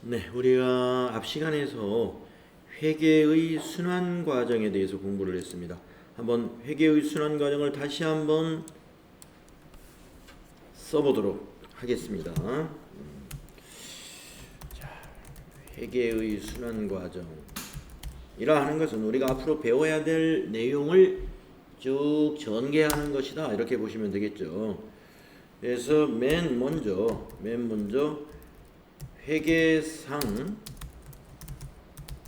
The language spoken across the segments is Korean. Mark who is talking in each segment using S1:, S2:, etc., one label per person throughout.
S1: 네, 우리가 앞 시간에서 회계의 순환 과정에 대해서 공부를 했습니다. 한번 회계의 순환 과정을 다시 한번 써보도록 하겠습니다. 자, 회계의 순환 과정이라 하는 것은 우리가 앞으로 배워야 될 내용을 쭉 전개하는 것이다, 이렇게 보시면 되겠죠. 그래서 맨 먼저 회계상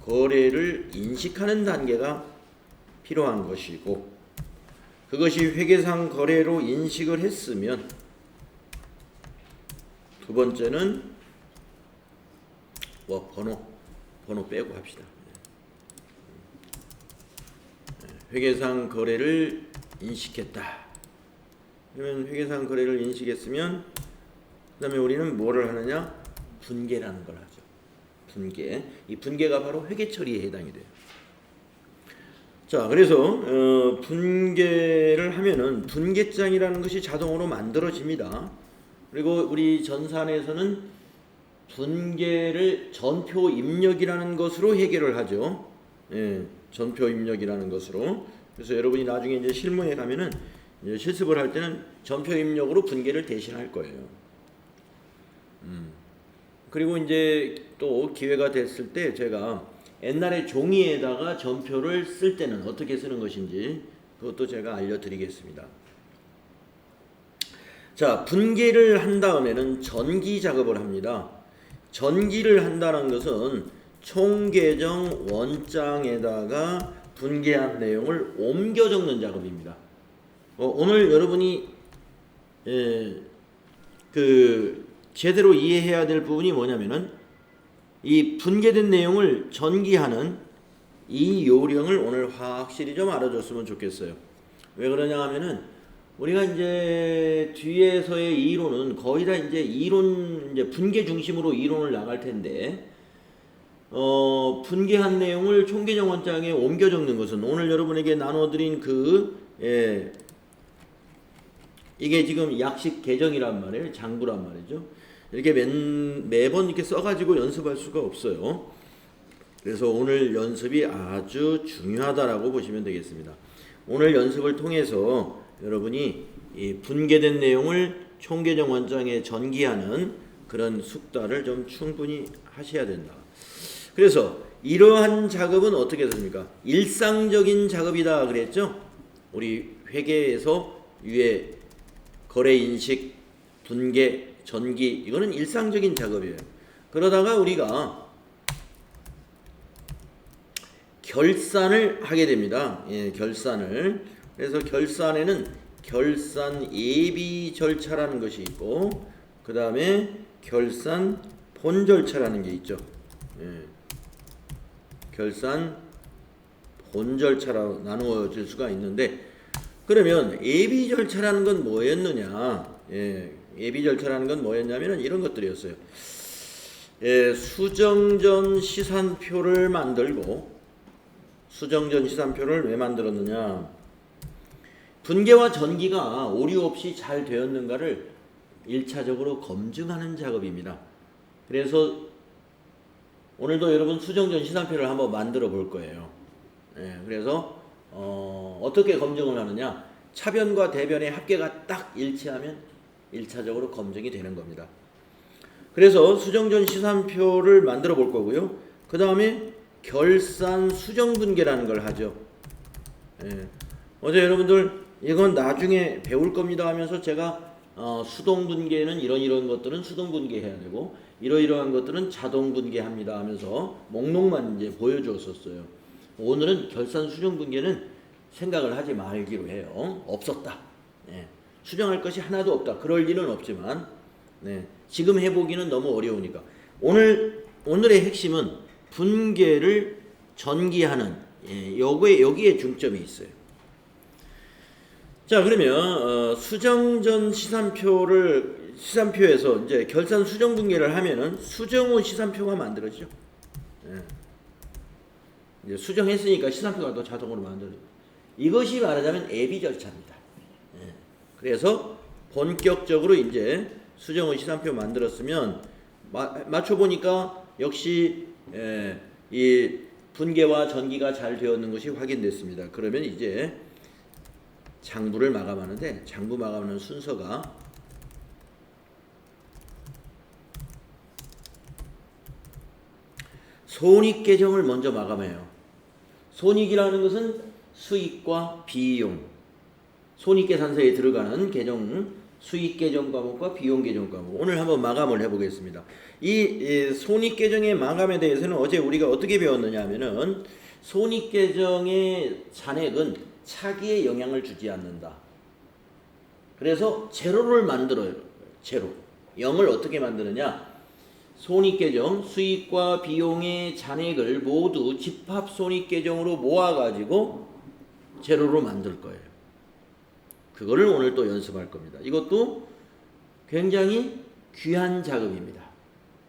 S1: 거래를 인식하는 단계가 필요한 것이고, 그것이 회계상 거래로 인식을 했으면 두 번째는 번호 빼고 합시다. 회계상 거래를 인식했다. 그러면 회계상 거래를 인식했으면 그 다음에 우리는 뭐를 하느냐? 분계라는 걸 하죠. 분계. 이 분계가 바로 회계 처리에 해당이 돼요. 자, 그래서 분계를 하면은 분계장이라는 것이 자동으로 만들어집니다. 그리고 우리 전산에서는 분계를 전표 입력이라는 것으로 해결을 하죠. 예, 전표 입력이라는 것으로. 그래서 여러분이 나중에 이제 실무에 가면은 이제 실습을 할 때는 전표 입력으로 분계를 대신할 거예요. 그리고 이제 또 기회가 됐을 때 제가 옛날에 종이에다가 전표를 쓸 때는 어떻게 쓰는 것인지 그것도 제가 알려드리겠습니다. 자, 분계를 한 다음에는 전기 작업을 합니다. 전기를 한다는 것은 총계정 원장에다가 분계한 내용을 옮겨 적는 작업입니다. 오늘 여러분이 제대로 이해해야 될 부분이 뭐냐면은 이 분계된 내용을 전기하는 이 요령을 오늘 확실히 좀 알아줬으면 좋겠어요. 왜 그러냐 하면은 우리가 이제 뒤에서의 이론은 거의 다 이제 이제 분계 중심으로 이론을 나갈 텐데, 분계한 내용을 총계정 원장에 옮겨 적는 것은 오늘 여러분에게 나눠드린 이게 지금 약식 계정이란 말이에요. 장부란 말이죠. 이렇게 매번 이렇게 써가지고 연습할 수가 없어요. 그래서 오늘 연습이 아주 중요하다라고 보시면 되겠습니다. 오늘 연습을 통해서 여러분이 이 분계된 내용을 총계정 원장에 전기하는 그런 숙달을 좀 충분히 하셔야 된다. 그래서 이러한 작업은 어떻게 했습니까? 일상적인 작업이다 그랬죠? 우리 회계에서 위에 거래 인식, 분계, 전기, 이거는 일상적인 작업이에요. 그러다가 우리가 결산을 하게 됩니다. 예, 결산을. 그래서 결산에는 결산 예비 절차라는 것이 있고, 그 다음에 결산 본 절차라는 게 있죠. 예, 결산 본 절차로 나누어질 수가 있는데, 그러면 예비 절차라는 건 뭐였느냐? 예비 절차라는 건 뭐였냐면은 이런 것들이었어요. 수정전 시산표를 만들고, 수정전 시산표를 왜 만들었느냐? 분계와 전기가 오류 없이 잘 되었는가를 1차적으로 검증하는 작업입니다. 그래서 오늘도 여러분 수정전 시산표를 한번 만들어 볼 거예요. 그래서 어떻게 검증을 하느냐? 차변과 대변의 합계가 딱 일치하면 1차적으로 검증이 되는 겁니다. 그래서 수정전 시산표를 만들어 볼 거고요. 그 다음에 결산 수정분계라는 걸 하죠. 어제 여러분들 이건 나중에 배울 겁니다 하면서 제가 수동분계는 이런 것들은 수동분계해야 되고 이러이러한 것들은 자동분계합니다 하면서 목록만 이제 보여주었었어요. 오늘은 결산 수정분계는 생각을 하지 말기로 해요. 없었다. 수정할 것이 하나도 없다. 그럴 리는 없지만 지금 해보기는 너무 어려우니까 오늘의 핵심은 분계를 전기하는 여기에 중점이 있어요. 자, 그러면 수정전 시산표에서 이제 결산 수정 분계를 하면은 수정 후 시산표가 만들어지죠. 이제 수정했으니까 시산표가 또 자동으로 만들어져요. 이것이 말하자면 예비 절차입니다. 그래서 본격적으로 이제 수정의 시산표 만들었으면 맞춰보니까 역시 이 분계와 전기가 잘 되었는 것이 확인됐습니다. 그러면 이제 장부를 마감하는데 장부 마감하는 순서가 손익계정을 먼저 마감해요. 손익이라는 것은 수익과 비용, 손익계산서에 들어가는 계정, 수익계정 과목과 비용계정 과목. 오늘 한번 마감을 해보겠습니다. 이 손익계정의 마감에 대해서는 어제 우리가 어떻게 배웠느냐 하면은 손익계정의 잔액은 차기에 영향을 주지 않는다. 그래서 제로를 만들어요. 제로. 0을 어떻게 만드느냐? 손익계정, 수익과 비용의 잔액을 모두 집합 손익계정으로 모아가지고 제로로 만들 거예요. 그거를 오늘 또 연습할 겁니다. 이것도 굉장히 귀한 작업입니다.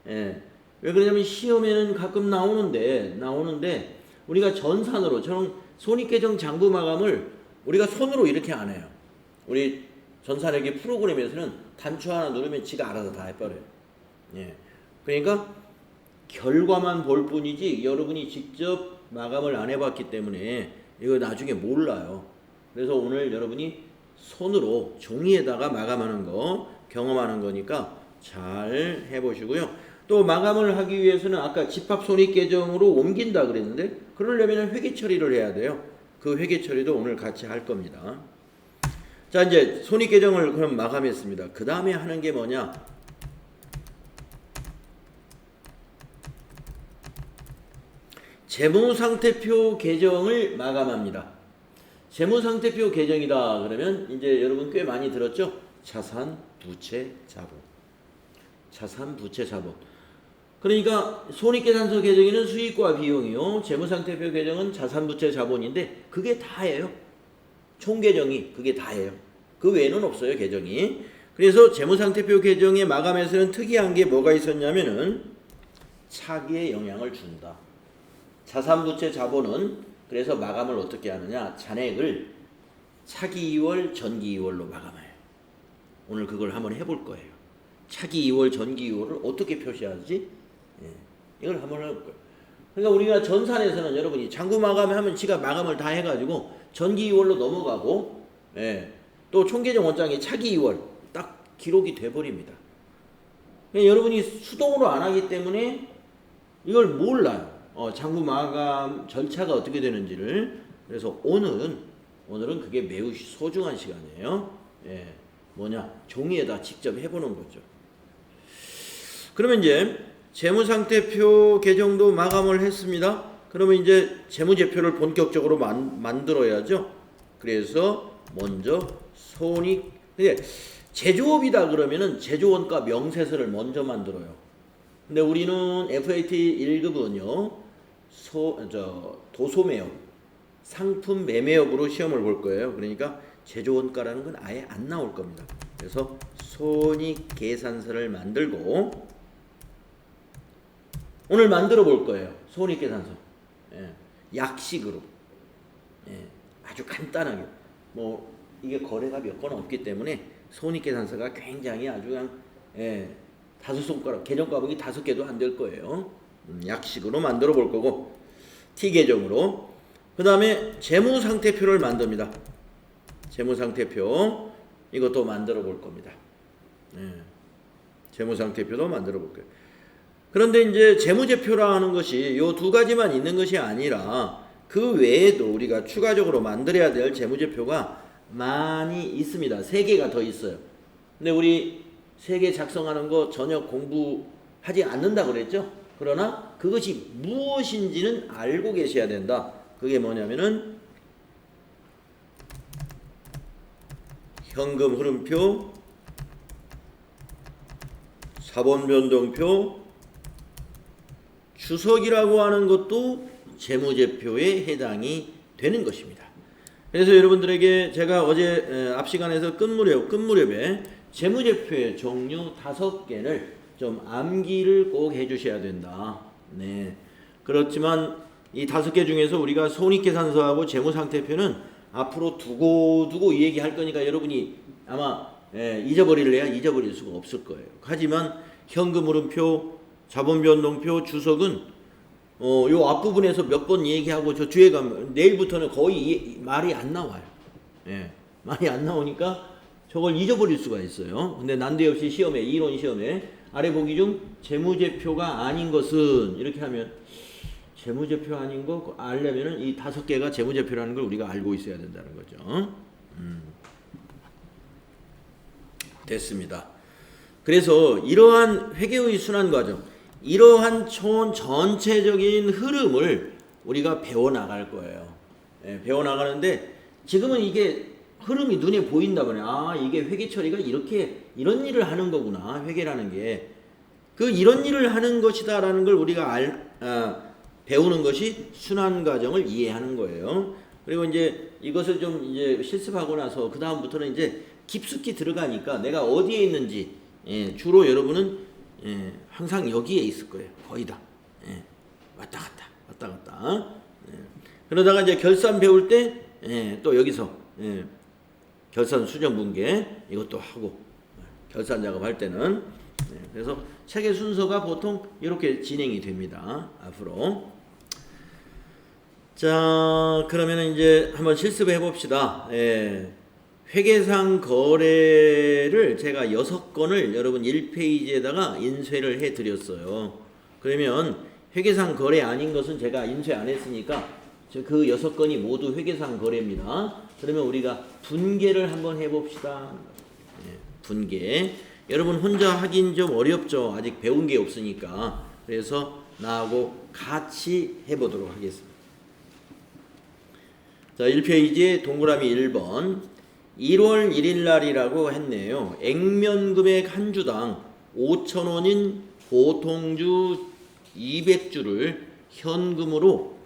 S1: 예. 왜 그러냐면 시험에는 가끔 나오는데 우리가 전산으로 저런 손익계정 장부 마감을 우리가 손으로 이렇게 안 해요. 우리 전산회계 프로그램에서는 단추 하나 누르면 지가 알아서 다 해버려요. 예. 그러니까 결과만 볼 뿐이지 여러분이 직접 마감을 안 해봤기 때문에 이거 나중에 몰라요. 그래서 오늘 여러분이 손으로 종이에다가 마감하는 거 경험하는 거니까 잘 해보시고요. 또 마감을 하기 위해서는 아까 집합 손익계정으로 옮긴다 그랬는데 그러려면 회계 처리를 해야 돼요. 그 회계 처리도 오늘 같이 할 겁니다. 자, 이제 손익계정을 그럼 마감했습니다. 그 다음에 하는 게 뭐냐? 재무상태표 계정을 마감합니다. 재무상태표 계정이다 그러면 이제 여러분 꽤 많이 들었죠? 자산, 부채, 자본. 자산, 부채, 자본. 그러니까 손익계산서 계정에는 수익과 비용이요. 재무상태표 계정은 자산, 부채, 자본인데 그게 다예요. 총계정이 그게 다예요. 그 외에는 없어요, 계정이. 그래서 재무상태표 계정의 마감에서는 특이한 게 뭐가 있었냐면은 차기에 영향을 준다. 자산, 부채, 자본은 그래서 마감을 어떻게 하느냐? 잔액을 차기 2월, 전기 2월로 마감해요. 오늘 그걸 한번 해볼 거예요. 차기 2월, 전기 2월을 어떻게 표시하지? 예, 이걸 한번 해볼 거예요. 그러니까 우리가 전산에서는 여러분이 장부 마감하면 지가 마감을 다 해가지고 전기 2월로 넘어가고, 예, 또 총계정 원장이 차기 2월 딱 기록이 돼버립니다. 그러니까 여러분이 수동으로 안 하기 때문에 이걸 몰라요. 장부 마감 절차가 어떻게 되는지를. 그래서 오늘은 그게 매우 소중한 시간이에요. 예, 뭐냐? 종이에다 직접 해보는 거죠. 그러면 이제 재무상태표 계정도 마감을 했습니다. 그러면 이제 재무제표를 본격적으로 만들어야죠. 그래서 먼저 손익, 제조업이다 그러면은 제조원가 명세서를 먼저 만들어요. 근데 우리는 FAT 1급은요, 도소매업, 상품 매매업으로 시험을 볼 거예요. 그러니까 제조원가라는 건 아예 안 나올 겁니다. 그래서 손익계산서를 만들고 오늘 만들어 볼 거예요. 손익계산서. 예, 약식으로. 예, 아주 간단하게. 뭐 이게 거래가 몇 건 없기 때문에 손익계산서가 굉장히 아주 그냥, 예, 5손가락, 계정 과목이 5개도 안 될 거예요. 약식으로 만들어 볼 거고, T계정으로. 그 다음에 재무상태표를 만듭니다. 재무상태표. 이것도 만들어 볼 겁니다. 예, 재무상태표도 만들어 볼 거예요. 그런데 이제 재무제표라는 것이 이 두 가지만 있는 것이 아니라 그 외에도 우리가 추가적으로 만들어야 될 재무제표가 많이 있습니다. 3개가 더 있어요. 근데 우리 3개 작성하는 거 전혀 공부하지 않는다 그랬죠? 그러나 그것이 무엇인지는 알고 계셔야 된다. 그게 뭐냐면은 현금 흐름표, 자본변동표, 주석이라고 하는 것도 재무제표에 해당이 되는 것입니다. 그래서 여러분들에게 제가 어제 앞 시간에서 끝무렵에 재무제표의 종류 5개를 좀 암기를 꼭 해주셔야 된다. 네. 그렇지만 이 5개 중에서 우리가 손익계산서하고 재무상태표는 앞으로 두고 얘기할 거니까 여러분이 아마 잊어버릴 수가 없을 거예요. 하지만 현금흐름표, 자본변동표 주석은 요 앞부분에서 몇 번 얘기하고 저 뒤에 가면 내일부터는 거의 말이 안 나와요. 예, 말이 안 나오니까 저걸 잊어버릴 수가 있어요. 근데 난데없이 시험에, 이론 시험에 아래 보기 중 재무제표가 아닌 것은 이렇게 하면 재무제표 아닌 거 알려면은 이 5개가 재무제표라는 걸 우리가 알고 있어야 된다는 거죠. 됐습니다. 그래서 이러한 회계의 순환 과정, 이러한 전체적인 흐름을 우리가 배워나갈 거예요. 예, 배워나가는데 지금은 이게 흐름이 눈에 보인다면 이게 회계 처리가 이런 일을 하는 거구나. 회계라는 게 이런 일을 하는 것이다라는 걸 우리가 배우는 것이 순환 과정을 이해하는 거예요. 그리고 이제 이것을 좀 이제 실습하고 나서 그 다음부터는 이제 깊숙이 들어가니까 내가 어디에 있는지 주로 여러분은 항상 여기에 있을 거예요. 거의 다 왔다 갔다. 그러다가 이제 결산 배울 때 또 여기서 결산 수정 분계 이것도 하고 결산 작업할 때는 그래서 책의 순서가 보통 이렇게 진행이 됩니다. 앞으로. 자, 그러면 이제 한번 실습해 봅시다. 회계상 거래를 제가 6건을 여러분 1페이지에다가 인쇄를 해 드렸어요. 그러면 회계상 거래 아닌 것은 제가 인쇄 안 했으니까 그 6건이 모두 회계상 거래입니다. 그러면 우리가 분계를 한번 해 봅시다. 분계. 여러분 혼자 하긴 좀 어렵죠. 아직 배운 게 없으니까. 그래서 나하고 같이 해보도록 하겠습니다. 자, 1페이지에 동그라미 1번 1월 1일 날이라고 했네요. 액면금액 한 주당 5,000원인 보통주 200주를 현금으로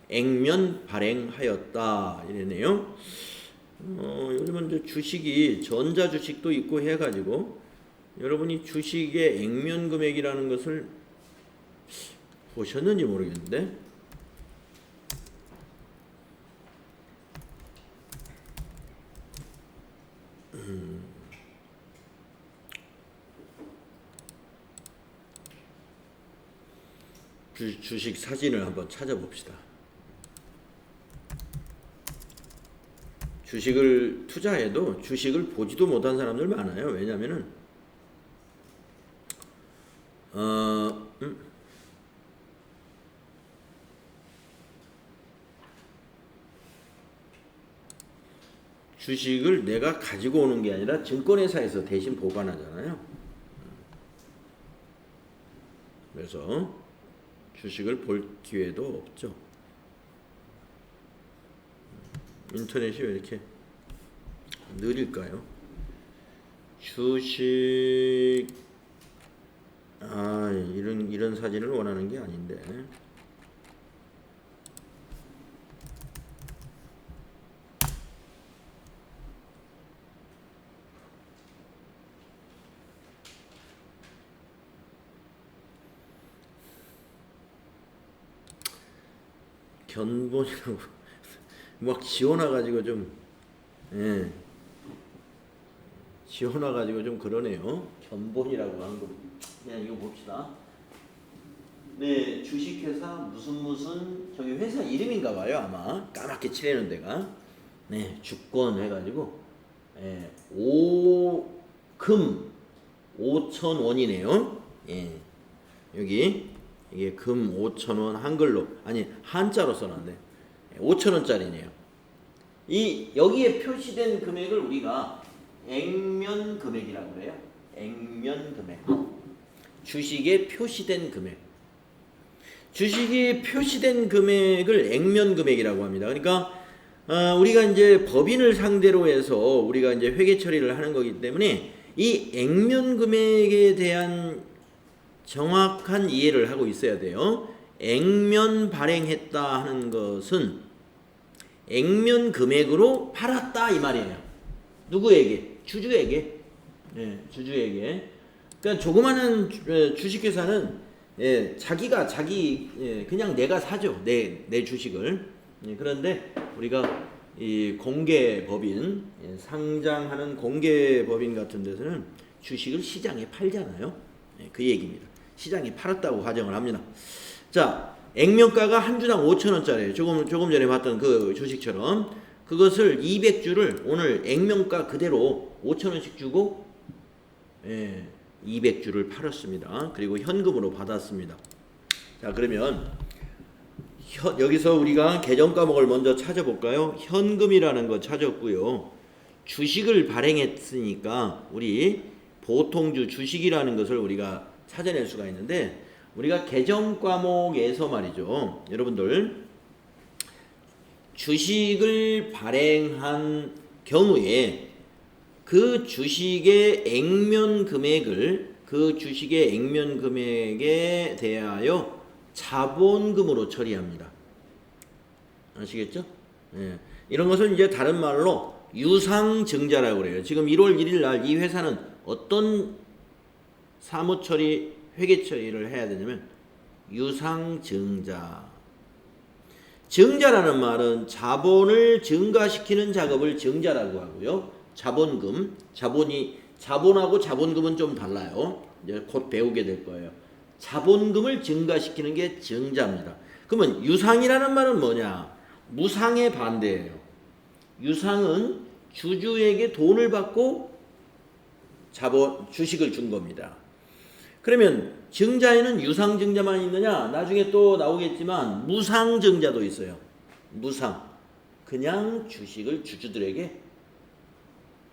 S1: 액면 발행하였다 이랬네요. 요즘은 이제 주식이 전자주식도 있고 해가지고 여러분이 주식의 액면 금액이라는 것을 보셨는지 모르겠는데 주식 사진을 한번 찾아봅시다. 주식을 투자해도 주식을 보지도 못한 사람들 많아요. 왜냐면은 주식을 내가 가지고 오는 게 아니라 증권회사에서 대신 보관하잖아요. 그래서 주식을 볼 기회도 없죠. 인터넷이 왜 이렇게 느릴까요? 주식 이런 사진을 원하는 게 아닌데 견본이라고 막 지워놔가지고 좀 지워놔가지고 좀 그러네요. 견본이라고 하는 거 그냥 이거 봅시다. 네, 주식회사 무슨 저기 회사 이름인가 봐요. 아마 까맣게 칠해놓은 데가 주권 해가지고 금 5,000원이네요. 여기 이게 금 5,000원 한글로 한자로 써놨네. 5,000원짜리네요. 여기에 표시된 금액을 우리가 액면 금액이라고 해요. 액면 금액. 주식에 표시된 금액. 주식이 표시된 금액을 액면 금액이라고 합니다. 그러니까 우리가 이제 법인을 상대로 해서 우리가 이제 회계 처리를 하는 거기 때문에 이 액면 금액에 대한 정확한 이해를 하고 있어야 돼요. 액면 발행했다 하는 것은 액면 금액으로 팔았다 이 말이에요. 누구에게? 주주에게. 주주에게. 그러니까 조그마한 주식회사는 자기가 그냥 내가 사죠. 내 주식을. 그런데 우리가 이 공개법인, 상장하는 공개법인 같은 데서는 주식을 시장에 팔잖아요. 그 얘기입니다. 시장이 팔았다고 가정을 합니다. 자, 액면가가 한 주당 5,000원짜리예요. 조금 전에 봤던 그 주식처럼 그것을 200주를 오늘 액면가 그대로 5,000원씩 주고 200주를 팔았습니다. 그리고 현금으로 받았습니다. 자, 그러면 여기서 우리가 계정 과목을 먼저 찾아볼까요? 현금이라는 거 찾았고요. 주식을 발행했으니까 우리 보통주 주식이라는 것을 우리가 찾아낼 수가 있는데, 우리가 계정 과목에서 말이죠, 여러분들 주식을 발행한 경우에 그 주식의 액면 금액에 대하여 자본금으로 처리합니다. 아시겠죠? 예. 이런 것을 이제 다른 말로 유상증자라고 그래요. 지금 1월 1일 날 이 회사는 어떤 사무처리, 회계처리를 해야 되냐면 유상증자. 증자라는 말은 자본을 증가시키는 작업을 증자라고 하고요. 자본하고 자본금은 좀 달라요. 이제 곧 배우게 될 거예요. 자본금을 증가시키는 게 증자입니다. 그러면 유상이라는 말은 뭐냐? 무상의 반대예요. 유상은 주주에게 돈을 받고 주식을 준 겁니다. 그러면 증자에는 유상증자만 있느냐? 나중에 또 나오겠지만 무상증자도 있어요. 무상. 그냥 주식을 주주들에게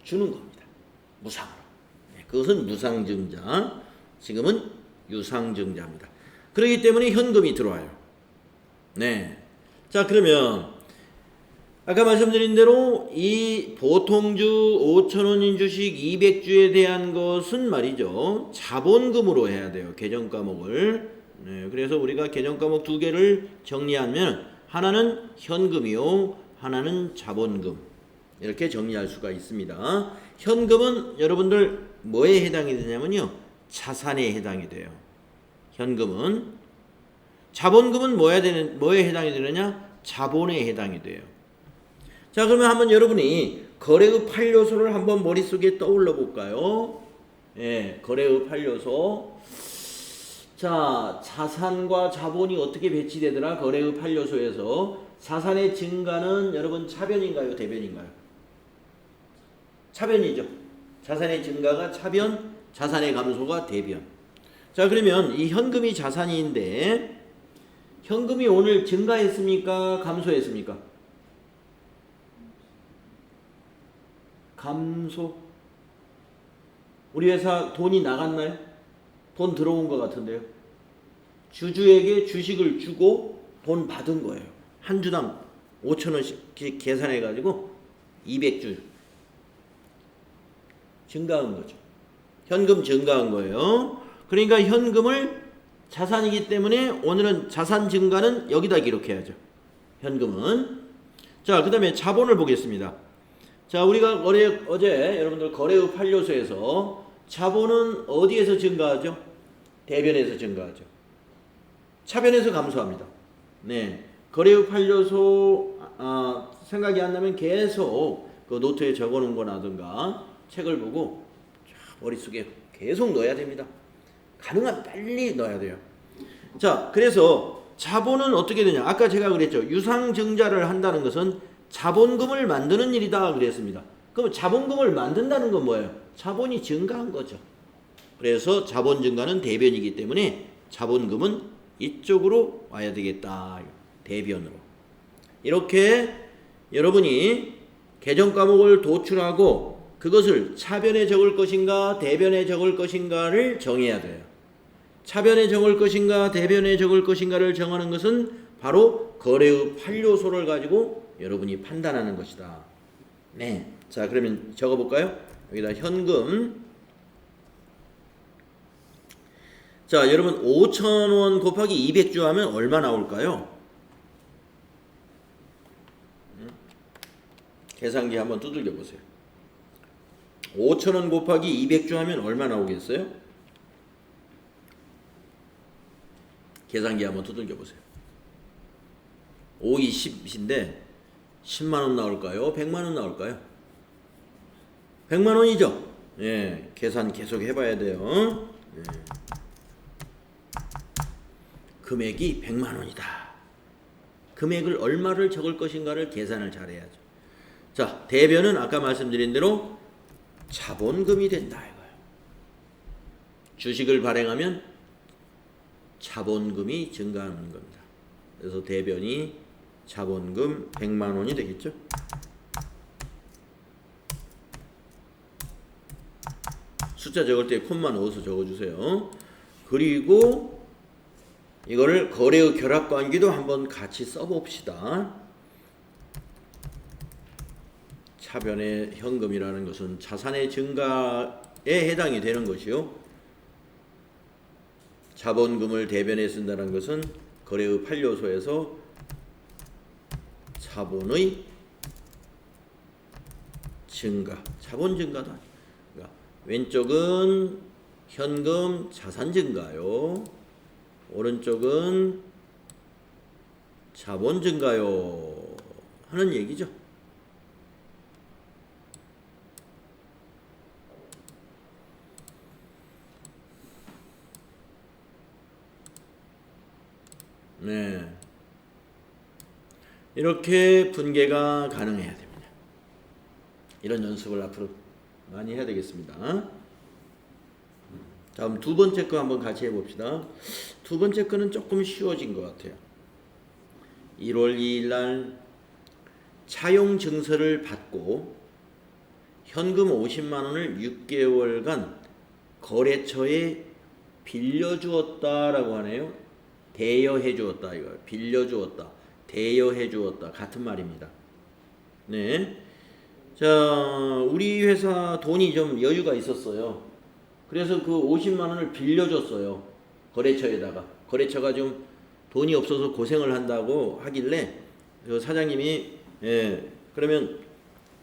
S1: 주는 겁니다. 무상으로. 그것은 무상증자. 지금은 유상증자입니다. 그렇기 때문에 현금이 들어와요. 네. 자, 그러면 아까 말씀드린 대로 이 보통주 5,000원인 주식 200주에 대한 것은 말이죠, 자본금으로 해야 돼요. 계정 과목을. 네, 그래서 우리가 계정 과목 두 개를 정리하면 하나는 현금이요, 하나는 자본금. 이렇게 정리할 수가 있습니다. 현금은 여러분들 뭐에 해당이 되냐면요, 자산에 해당이 돼요. 현금은. 자본금은 뭐에 해당이 되느냐? 자본에 해당이 돼요. 자, 그러면 한번 여러분이 거래의 8요소를 한번 머릿속에 떠올려 볼까요? 예, 거래의 8요소. 자, 자산과 자본이 어떻게 배치되더라? 거래의 8요소에서 자산의 증가는 여러분 차변인가요, 대변인가요? 차변이죠. 자산의 증가가 차변, 자산의 감소가 대변. 자, 그러면 이 현금이 자산인데 현금이 오늘 증가했습니까? 감소했습니까? 감소. 우리 회사 돈이 나갔나요? 돈 들어온 것 같은데요. 주주에게 주식을 주고 돈 받은 거예요. 한 주당 5,000원씩 계산해가지고 200주 증가한 거죠. 현금 증가한 거예요. 그러니까 현금을 자산이기 때문에 오늘은 자산 증가는 여기다 기록해야죠. 현금은. 자, 그 다음에 자본을 보겠습니다. 자, 우리가 어제 여러분들 거래의 8요소에서 자본은 어디에서 증가하죠? 대변에서 증가하죠. 차변에서 감소합니다. 네, 거래의 8요소 생각이 안 나면 계속 그 노트에 적어놓은 거라든가 책을 보고 머릿속에 계속 넣어야 됩니다. 가능한 빨리 넣어야 돼요. 자, 그래서 자본은 어떻게 되냐? 아까 제가 그랬죠. 유상증자를 한다는 것은 자본금을 만드는 일이다 그랬습니다. 그럼 자본금을 만든다는 건 뭐예요? 자본이 증가한 거죠. 그래서 자본 증가는 대변이기 때문에 자본금은 이쪽으로 와야 되겠다. 대변으로. 이렇게 여러분이 계정 과목을 도출하고 그것을 차변에 적을 것인가 대변에 적을 것인가를 정해야 돼요. 차변에 적을 것인가 대변에 적을 것인가를 정하는 것은 바로 거래의 8요소를 가지고 여러분이 판단하는 것이다. 네. 자, 그러면 적어볼까요? 여기다 현금. 자, 여러분 5,000원 곱하기 200주 하면 얼마 나올까요? 계산기 한번 두들겨 보세요. 5,000원 곱하기 200주 하면 얼마 나오겠어요? 계산기 한번 두들겨 보세요. 5, 20인데 10만원 나올까요? 100만원 나올까요? 100만원이죠? 예, 계산 계속 해봐야 돼요. 예. 금액이 100만 원이다. 금액을 얼마를 적을 것인가를 계산을 잘해야죠. 자, 대변은 아까 말씀드린 대로 자본금이 된다 이거예요. 주식을 발행하면 자본금이 증가하는 겁니다. 그래서 대변이 자본금 100만 원이 되겠죠. 숫자 적을 때 콤마 넣어서 적어주세요. 그리고 이거를 거래의 결합관계도 한번 같이 써봅시다. 차변의 현금이라는 것은 자산의 증가에 해당이 되는 것이요. 자본금을 대변에 쓴다는 것은 거래의 8요소에서 자본의 증가, 자본 증가다. 그러니까 왼쪽은 현금 자산 증가요. 오른쪽은 자본 증가요. 하는 얘기죠. 네. 이렇게 분계가 가능해야 됩니다. 이런 연습을 앞으로 많이 해야 되겠습니다. 다음 두 번째 거 한번 같이 해봅시다. 두 번째 거는 조금 쉬워진 것 같아요. 1월 2일 날 차용 증서를 받고 현금 50만 원을 6개월간 거래처에 빌려주었다라고 하네요. 대여해 주었다 이거. 빌려주었다. 대여해 주었다. 같은 말입니다. 네. 자, 우리 회사 돈이 좀 여유가 있었어요. 그래서 그 50만 원을 빌려줬어요. 거래처에다가. 거래처가 좀 돈이 없어서 고생을 한다고 하길래 그 사장님이 그러면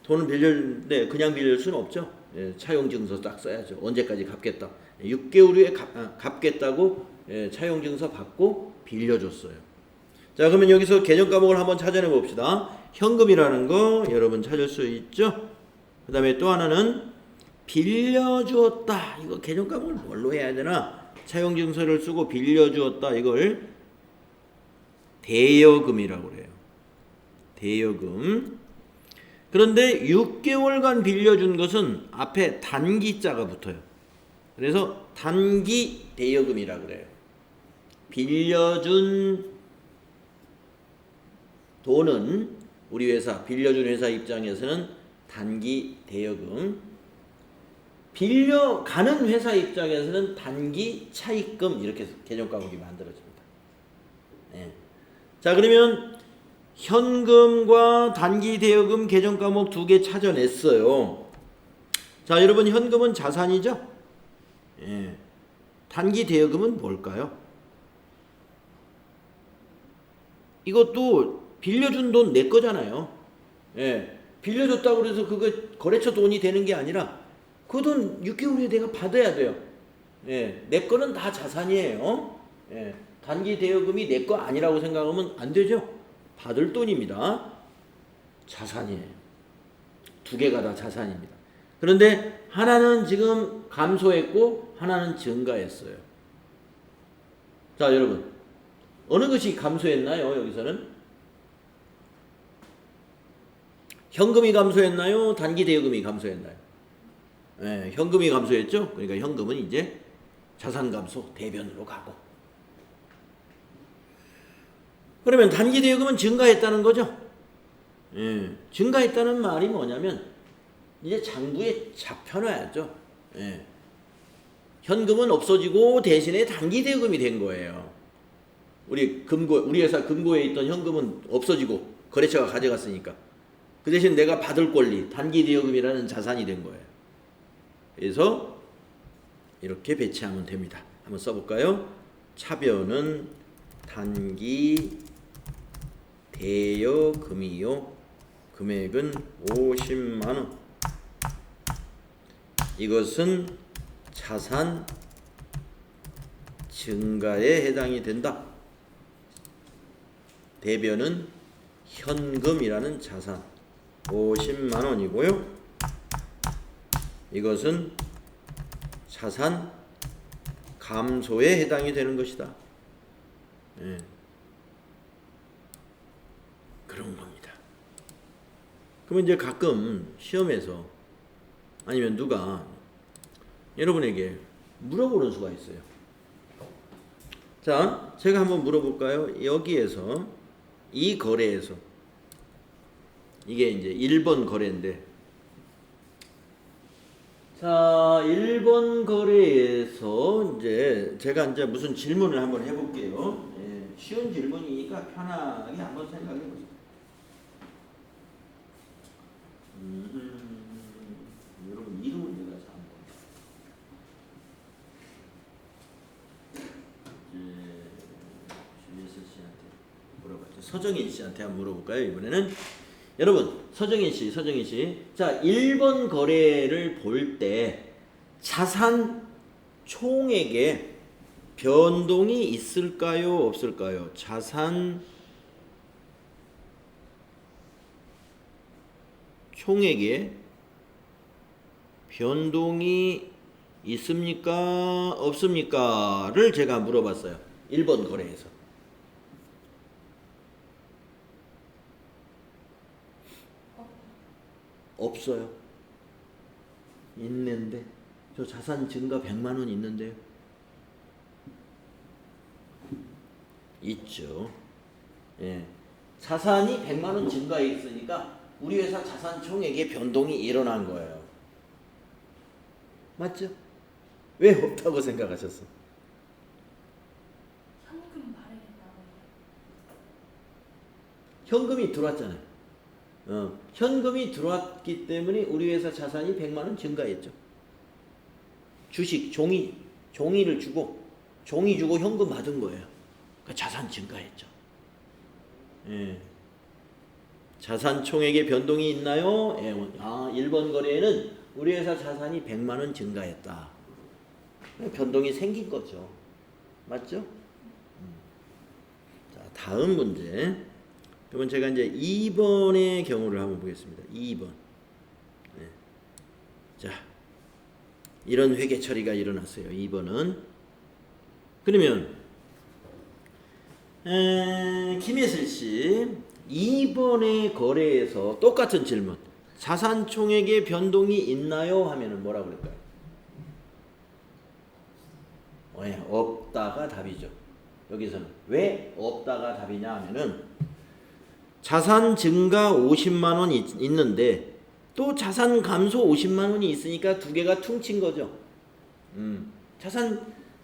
S1: 돈을 빌렸는데 그냥 빌릴 수는 없죠. 차용증서 딱 써야죠. 언제까지 갚겠다. 6개월 후에 갚겠다고 차용증서 받고 빌려줬어요. 자, 그러면 여기서 개정 과목을 한번 찾아내 봅시다. 현금이라는 거 여러분 찾을 수 있죠. 그 다음에 또 하나는 빌려주었다. 이거 개정 과목을 뭘로 해야 되나? 차용증서를 쓰고 빌려주었다. 이걸 대여금이라고 그래요. 대여금. 그런데 6개월간 빌려준 것은 앞에 단기자가 붙어요. 그래서 단기 대여금이라고 그래요. 빌려준 돈은 우리 회사, 빌려준 회사 입장에서는 단기 대여금, 빌려가는 회사 입장에서는 단기 차입금, 이렇게 개정 과목이 만들어집니다. 네. 자, 그러면 현금과 단기 대여금 개정 과목 두 개 찾아냈어요. 자, 여러분 현금은 자산이죠? 예. 단기 대여금은 뭘까요? 이것도 빌려준 돈 내 거잖아요. 예. 빌려줬다고 그래서 그거 거래처 돈이 되는 게 아니라 그 돈 6개월 후에 내가 받아야 돼요. 예. 내 거는 다 자산이에요. 예. 단기 대여금이 내 거 아니라고 생각하면 안 되죠. 받을 돈입니다. 자산이에요. 두 개가 다 자산입니다. 그런데 하나는 지금 감소했고 하나는 증가했어요. 자, 여러분 어느 것이 감소했나요? 여기서는 현금이 감소했나요? 단기 대여금이 감소했나요? 네, 현금이 감소했죠. 그러니까 현금은 이제 자산 감소 대변으로 가고, 그러면 단기 대여금은 증가했다는 거죠. 예, 증가했다는 말이 뭐냐면 이제 장부에 잡혀놔야죠. 예, 현금은 없어지고 대신에 단기 대여금이 된 거예요. 우리 회사 금고에 있던 현금은 없어지고 거래처가 가져갔으니까 그 대신 내가 받을 권리, 단기 대여금이라는 자산이 된 거예요. 그래서 이렇게 배치하면 됩니다. 한번 써볼까요? 차변은 단기 대여금이요. 금액은 50만원. 이것은 자산 증가에 해당이 된다. 대변은 현금이라는 자산 50만원이고요. 이것은 자산 감소에 해당이 되는 것이다. 예. 그런 겁니다. 그러면 이제 가끔 시험에서 아니면 누가 여러분에게 물어보는 수가 있어요. 자, 제가 한번 물어볼까요? 여기에서 이 거래에서 이게 이제 1번 거래인데, 자, 1번 거래에서 이제 제가 이제 무슨 질문을 한번 해볼게요. 예, 쉬운 질문이니까 편하게 한번 생각해 보세요. 여러분 이름을 내가 잘 안 주예서 씨한테 물어봤죠. 서정인 씨한테 한번 물어볼까요? 이번에는 여러분 서정인 씨. 자, 1번 거래를 볼 때 자산 총액에 변동이 있을까요? 없을까요? 자산 총액에 변동이 있습니까? 없습니까? 를 제가 물어봤어요. 1번 거래에서. 없어요. 있는데 저 자산 증가 100만 원 있는데요. 있죠. 예. 자산이 100만 원 증가했으니까 우리 회사 자산 총액의 변동이 일어난 거예요. 맞죠? 왜 없다고 생각하셨어?
S2: 현금 발행했다고.
S1: 현금이 들어왔잖아요. 현금이 들어왔기 때문에 우리 회사 자산이 100만 원 증가했죠. 주식, 종이를 주고 현금 받은 거예요. 그러니까 자산 증가했죠. 예. 자산 총액의 변동이 있나요? 예. 1번 거래에는 우리 회사 자산이 100만 원 증가했다. 변동이 생긴 거죠. 맞죠? 자, 다음 문제. 그러면 제가 이제 2번의 경우를 한번 보겠습니다. 2번. 네. 자, 이런 회계 처리가 일어났어요. 2번은. 그러면 김혜슬 씨, 2번의 거래에서 똑같은 질문. 자산 총액의 변동이 있나요? 하면은 뭐라고 그럴까요? 없다가 답이죠. 여기서는 왜 없다가 답이냐 하면은 자산 증가 50만 원 있는데 또 자산 감소 50만 원이 있으니까 두 개가 퉁친 거죠.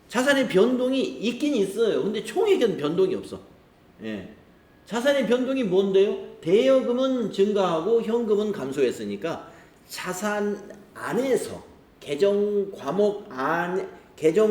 S1: 자산의 변동이 있긴 있어요. 근데 총액은 변동이 없어. 예. 자산의 변동이 뭔데요? 대여금은 증가하고 현금은 감소했으니까 자산 안에서 계정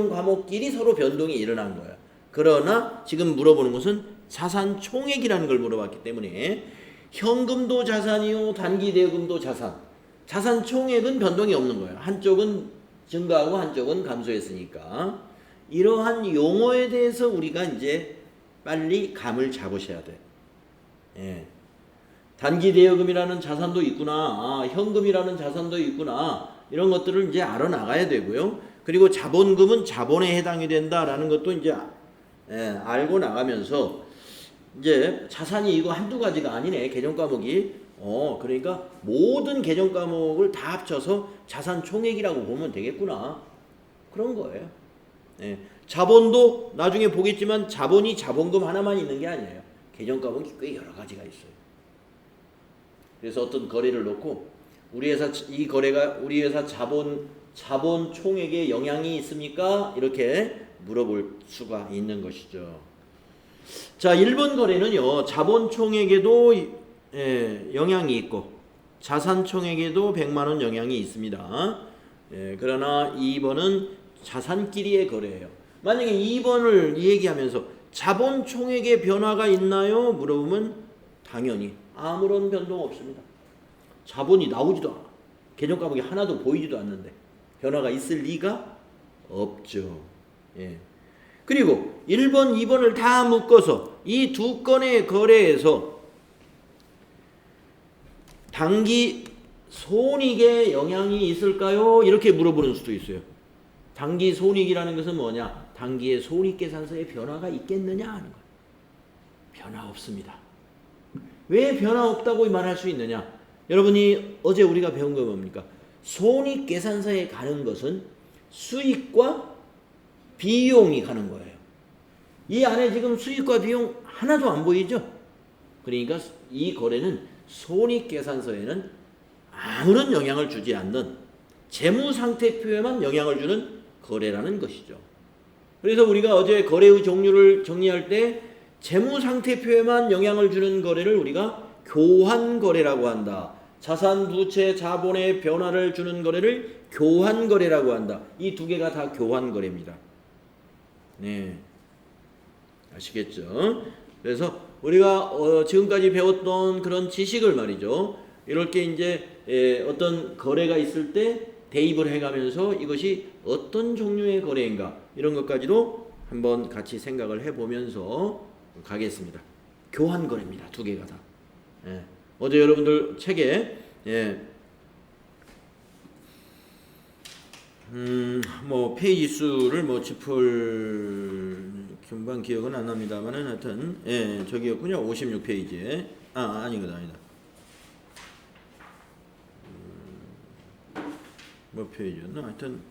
S1: 과목끼리 서로 변동이 일어난 거예요. 그러나 지금 물어보는 것은 자산 총액이라는 걸 물어봤기 때문에 현금도 자산이요, 단기 대여금도 자산. 자산 총액은 변동이 없는 거예요. 한쪽은 증가하고 한쪽은 감소했으니까. 이러한 용어에 대해서 우리가 이제 빨리 감을 잡으셔야 돼. 예. 단기 대여금이라는 자산도 있구나. 현금이라는 자산도 있구나. 이런 것들을 이제 알아나가야 되고요. 그리고 자본금은 자본에 해당이 된다라는 것도 이제 알고 나가면서 이제 자산이 이거 한두 가지가 아니네. 개정 과목이. 그러니까 모든 개정 과목을 다 합쳐서 자산 총액이라고 보면 되겠구나. 그런 거예요. 예. 자본도 나중에 보겠지만 자본이 자본금 하나만 있는 게 아니에요. 개정 과목이 꽤 여러 가지가 있어요. 그래서 어떤 거래를 놓고 우리 회사 이 거래가 우리 회사 자본 총액에 영향이 있습니까? 이렇게 물어볼 수가 있는 것이죠. 자, 1번 거래는요. 자본 총액에도 영향이 있고 자산 총액에도 100만 원 영향이 있습니다. 그러나 2번은 자산끼리의 거래예요. 만약에 2번을 얘기하면서 자본 총액의 변화가 있나요? 물어보면 당연히 아무런 변동 없습니다. 자본이 나오지도 않아. 개정 과목이 하나도 보이지도 않는데 변화가 있을 리가 없죠. 예. 그리고 1번, 2번을 다 묶어서 이 두 건의 거래에서 단기 손익에 영향이 있을까요? 이렇게 물어보는 수도 있어요. 단기 손익이라는 것은 뭐냐? 단기의 손익계산서에 변화가 있겠느냐 하는 거예요. 변화 없습니다. 왜 변화 없다고 말할 수 있느냐? 여러분이 어제 우리가 배운 거 뭡니까? 손익계산서에 가는 것은 수익과 비용이 가는 거예요. 이 안에 지금 수익과 비용 하나도 안 보이죠? 그러니까 이 거래는 손익계산서에는 아무런 영향을 주지 않는 재무상태표에만 영향을 주는 거래라는 것이죠. 그래서 우리가 어제 거래의 종류를 정리할 때 재무상태표에만 영향을 주는 거래를 우리가 교환거래라고 한다. 자산, 부채, 자본의 변화를 주는 거래를 교환거래라고 한다. 이 두 개가 다 교환거래입니다. 네, 아시겠죠? 그래서 우리가 지금까지 배웠던 그런 지식을 말이죠. 이렇게 이제 어떤 거래가 있을 때 대입을 해가면서 이것이 어떤 종류의 거래인가 이런 것까지도 한번 같이 생각을 해보면서 가겠습니다. 교환거래입니다. 두 개가 다. 어제 여러분들 책에 뭐 페이지 수를 뭐 짚을 금방 기억은 안 납니다만은 하여튼 저기였군요. 56페이지에 아니거든 아니다. 몇 페이지였나? 하여튼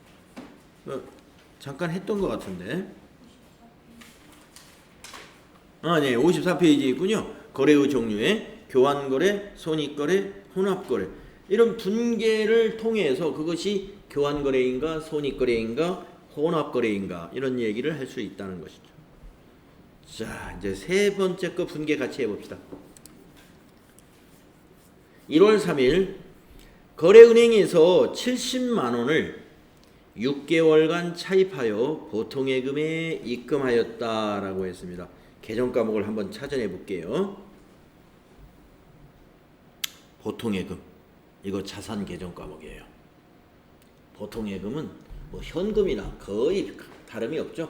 S1: 잠깐 했던 것 같은데. 네, 54페이지에 있군요. 거래의 종류에 교환거래, 손익거래, 혼합거래 이런 분계를 통해서 그것이 교환거래인가 손익거래인가 혼합거래인가 이런 얘기를 할 수 있다는 것이죠. 자, 이제 세 번째 거 분계 같이 해봅시다. 1월 3일 거래은행에서 70만 원을 6개월간 차입하여 보통예금에 입금하였다라고 했습니다. 계정 과목을 한번 찾아내 볼게요. 보통예금 이거 자산 계정 과목이에요. 보통예금은 뭐 현금이나 거의 다름이 없죠.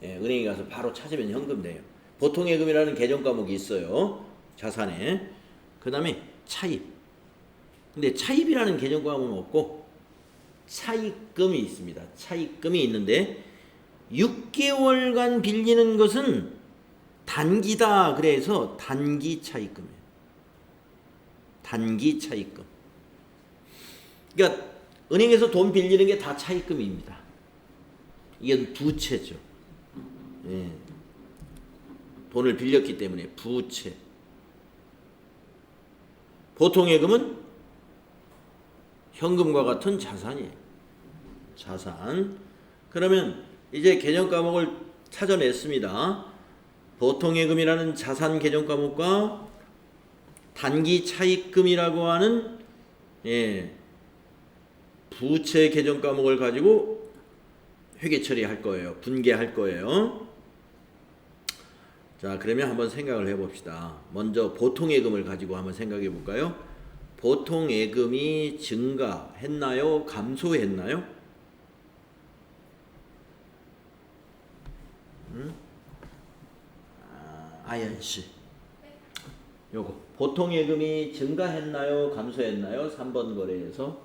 S1: 은행에 가서 바로 찾으면 현금 돼요. 보통예금이라는 계정 과목이 있어요. 자산에. 그 다음에 차입. 근데 차입이라는 계정 과목은 없고 차입금이 있습니다. 차입금이 있는데 6개월간 빌리는 것은 단기다. 그래서 단기 차입금이에요. 단기 차입금. 그러니까 은행에서 돈 빌리는 게 다 차입금입니다. 이건 부채죠. 돈을 빌렸기 때문에 부채. 보통예금은 현금과 같은 자산이에요. 자산. 그러면 이제 계정 과목을 찾아냈습니다. 보통예금이라는 자산 계정 과목과 단기 차입금이라고 하는 부채 계정 과목을 가지고 회계 처리할 거예요. 분계할 거예요. 자, 그러면 한번 생각을 해봅시다. 먼저 보통예금을 가지고 한번 생각해 볼까요? 보통예금이 증가했나요? 감소했나요? 아연씨, 요거 보통예금이 증가했나요? 감소했나요? 3번 거래에서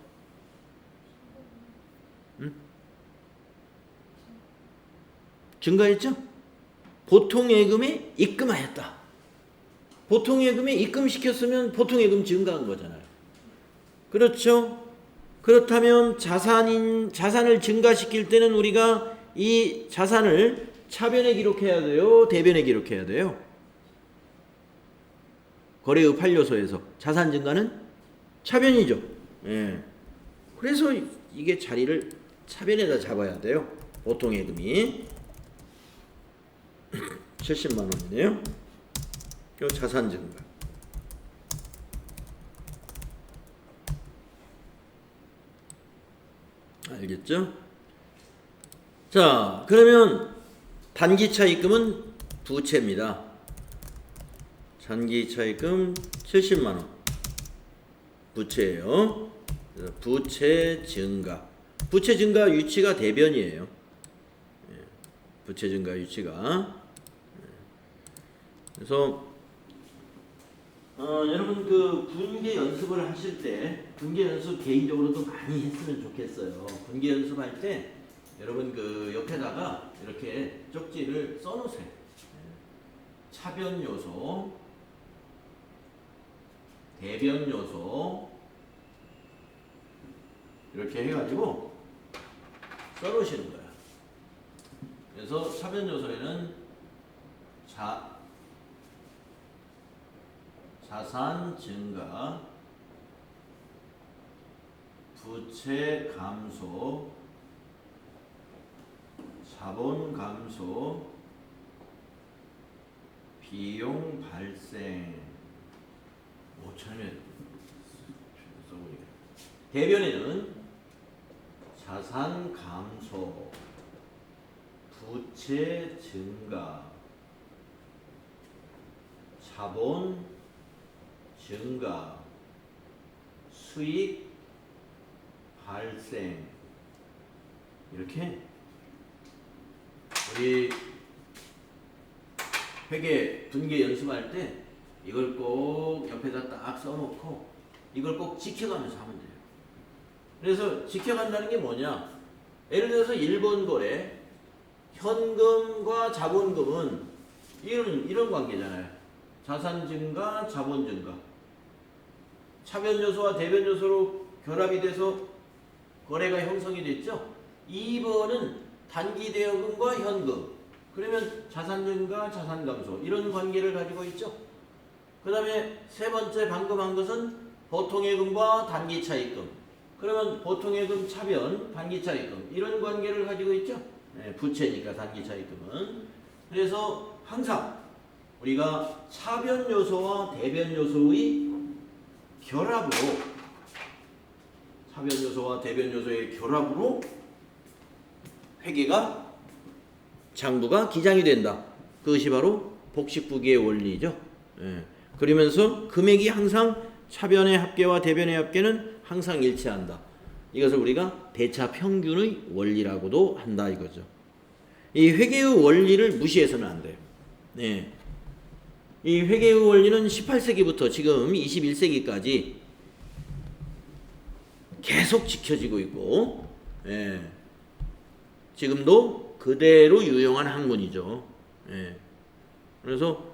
S1: 증가했죠? 보통예금에 입금하였다. 보통예금에 입금시켰으면 보통예금 증가한 거잖아요. 그렇죠? 그렇다면 자산을 증가시킬 때는 우리가 이 자산을 차변에 기록해야 돼요? 대변에 기록해야 돼요? 거래의 판료서에서 자산 증가는 차변이죠. 그래서 이게 자리를 차변에다 잡아야 돼요. 보통예금이 70만 원이네요. 요 자산 증가. 알겠죠? 자, 그러면 단기 차입금은 부채입니다. 단기 차입금 70만 원. 부채예요. 부채 증가. 부채 증가 유치가 대변이에요. 부채 증가 유치가. 그래서 여러분 그 분계 연습을 하실 때 분계 연습 개인적으로도 많이 했으면 좋겠어요. 분계 연습할 때 여러분 그 옆에다가 이렇게 쪽지를 써놓으세요. 차변 요소, 대변 요소 이렇게 해가지고 써놓으시는 거야. 그래서 차변 요소에는 자산 증가, 부채 감소, 자본 감소, 비용 발생. 5천에 써보니까 대변에는 자산 감소, 부채 증가, 자본 증가, 수익 발생. 이렇게 우리 회계 분계 연습할 때 이걸 꼭 옆에다 딱 써놓고 이걸 꼭 지켜가면서 하면 돼요. 그래서 지켜간다는 게 뭐냐? 예를 들어서 1번 거래 현금과 자본금은 이런 관계잖아요. 자산 증가, 자본 증가. 차변 요소와 대변 요소로 결합이 돼서 거래가 형성이 됐죠. 2번은 단기 대여금과 현금. 그러면 자산 증가, 자산 감소 이런 관계를 가지고 있죠. 그 다음에 세 번째 방금 한 것은 보통예금과 단기 차입금. 그러면 보통예금 차변, 단기 차입금 이런 관계를 가지고 있죠. 네, 부채니까 단기 차입금은. 그래서 항상 우리가 차변 요소와 대변 요소의 결합으로 차변 요소와 대변 요소의 결합으로 회계가 장부가 기장이 된다. 그것이 바로 복식부기의 원리죠. 예. 그러면서 금액이 항상 차변의 합계와 대변의 합계는 항상 일치한다. 이것을 우리가 대차 평균의 원리라고도 한다 이거죠. 이 회계의 원리를 무시해서는 안 돼요. 네. 이 회계의 원리는 18세기부터 지금 21세기까지 계속 지켜지고 있고, 예. 지금도 그대로 유용한 학문이죠. 예. 그래서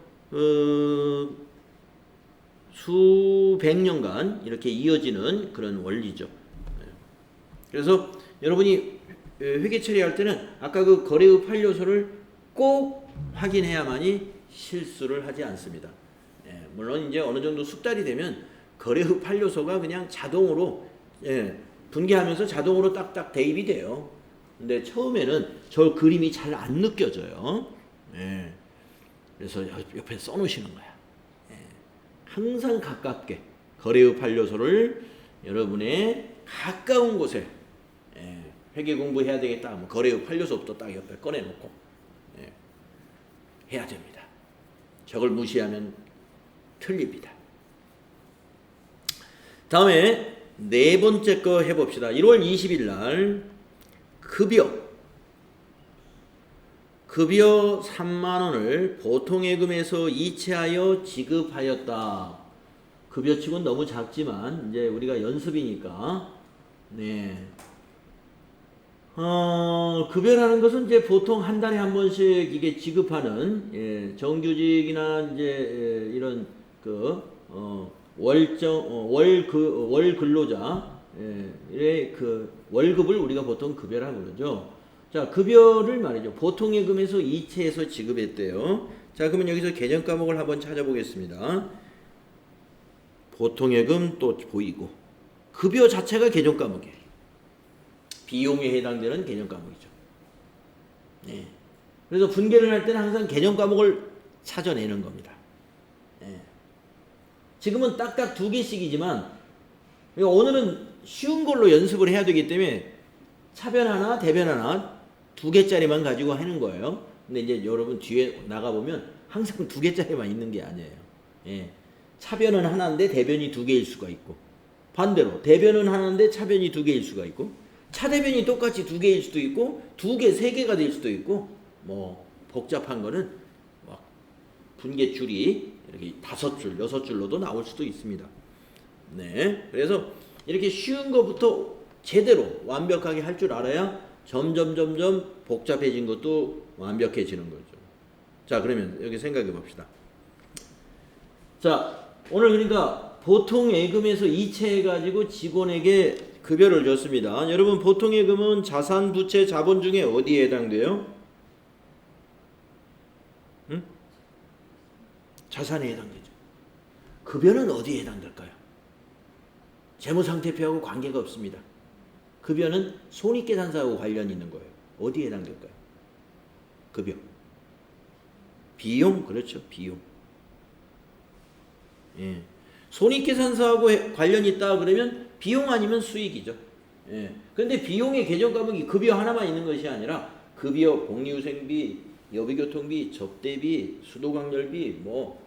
S1: 수백 년간 이렇게 이어지는 그런 원리죠. 예. 그래서 여러분이 회계 처리할 때는 아까 그 거래의 8요소를 꼭 확인해야만이 실수를 하지 않습니다. 예. 물론 이제 어느 정도 숙달이 되면 거래의 8요소가 그냥 자동으로 예, 분개하면서 자동으로 딱딱 대입이 돼요. 근데 처음에는 저 그림이 잘 안 느껴져요. 예. 그래서 옆에 써놓으시는 거야. 예. 항상 가깝게 거래의 8요소를 여러분의 가까운 곳에 예. 회계 공부해야 되겠다 하면 거래의 8요소부터 딱 옆에 꺼내놓고 예. 해야 됩니다. 저걸 무시하면 틀립니다. 다음에 네 번째 거 해봅시다. 1월 20일 날 급여 3만 원을 보통예금에서 이체하여 지급하였다. 급여치고는 너무 작지만 이제 우리가 연습이니까 네. 급여라는 것은 이제 보통 한 달에 한 번씩 이게 지급하는 예, 정규직이나 이제 이런 월 근로자 의 그 월급을 우리가 보통 급여라고 그러죠. 자, 급여를 말이죠. 보통예금에서 이체해서 지급했대요. 자, 그러면 여기서 개정 과목을 한번 찾아보겠습니다. 보통예금 또 보이고 급여 자체가 개정 과목이에요. 비용에 해당되는 개정 과목이죠. 네. 그래서 분계를 할 때는 항상 개정 과목을 찾아내는 겁니다. 네. 지금은 딱딱 2개씩이지만 오늘은 쉬운 걸로 연습을 해야 되기 때문에 차변 하나, 대변 하나 2개짜리만 가지고 하는 거예요. 근데 이제 여러분 뒤에 나가보면 항상 2개짜리만 있는 게 아니에요. 예. 차변은 하나인데 대변이 2개일 수가 있고 반대로 대변은 하나인데 차변이 2개일 수가 있고 차대변이 똑같이 2개일 수도 있고 2개, 3개가 될 수도 있고 뭐 복잡한 거는 막 분계줄이 이렇게 5줄, 6줄로도 나올 수도 있습니다. 네, 그래서 이렇게 쉬운 것부터 제대로 완벽하게 할 줄 알아야 점점 복잡해진 것도 완벽해지는 거죠. 자, 그러면 여기 생각해 봅시다. 자, 오늘 그러니까 보통 예금에서 이체해가지고 직원에게 급여를 줬습니다. 여러분, 보통 예금은 자산, 부채, 자본 중에 어디에 해당돼요? 응? 자산에 해당되죠. 급여는 어디에 해당될까요? 재무상태표하고 관계가 없습니다. 급여는 손익계산서하고 관련이 있는 거예요. 어디에 해당될까요? 급여. 비용, 그렇죠. 비용. 예. 손익계산서하고 관련이 있다 그러면 비용 아니면 수익이죠. 예. 근데 비용의 계정 과목이 급여 하나만 있는 것이 아니라 급여, 복리후생비, 여비교통비, 접대비, 수도관열비, 뭐